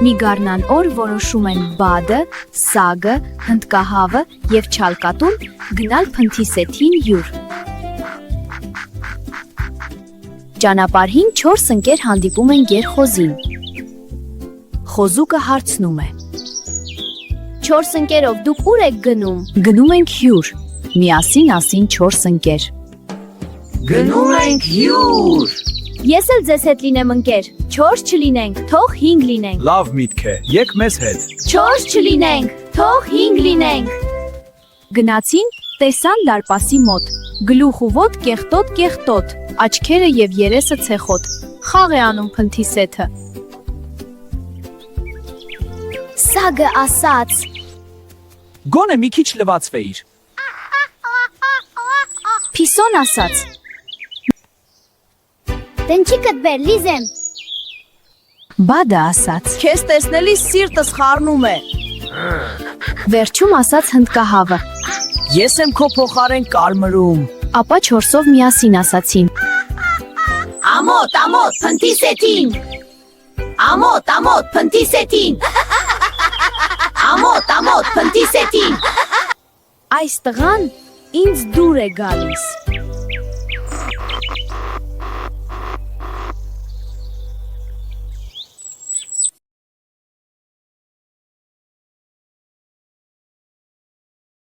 Մի գարնան օր որոշում են Բադը, Սագը, Հնդկահավը և Չալկատուն գնալ փնթի հյուր։ Ճանապարհին 4 ընկեր հանդիպում են գերխոզին։ Խոզուկը հարցնում է. 4 ընկերով դուք ուր եք գնում։ Գնում ենք հյուր, միասին ասին 4 ընկեր։ Գնում ենք հյուր։ Ես էլ ձեզ հետ լինեմ ընկեր, 4 չլինենք, թող 5 լինենք։ Լավ միտք է, եկ մեզ հետ։ 4 չլինենք, թող 5 լինենք։ Գնացին, տեսան դարպասի մոտ, գլուխ ու ոտ կեղտոտ, աչքերը և երեսը ցեխոտ, խաղ է անում փնթի սեթը։ Սագը ասաց. Գոնե մի քիչ լվացվեիր։ Փիսոն ասաց. Տնչիկդ բեր, լիզեմ։ Բադը ասաց. Քեզ տեսնելիս սիրտս խառնում է։ Վերջում ասաց Հնդկահավը. Ես եմ քո փոխարեն կարմրում։ Ապա 4-ով միասին ասացին. Ամոթ, փնթի սեթին։ Ամոթ, փնթի սեթին։ Ամոթ, փնթի սեթին։ Այս տղան ինձ դուր է գալիս։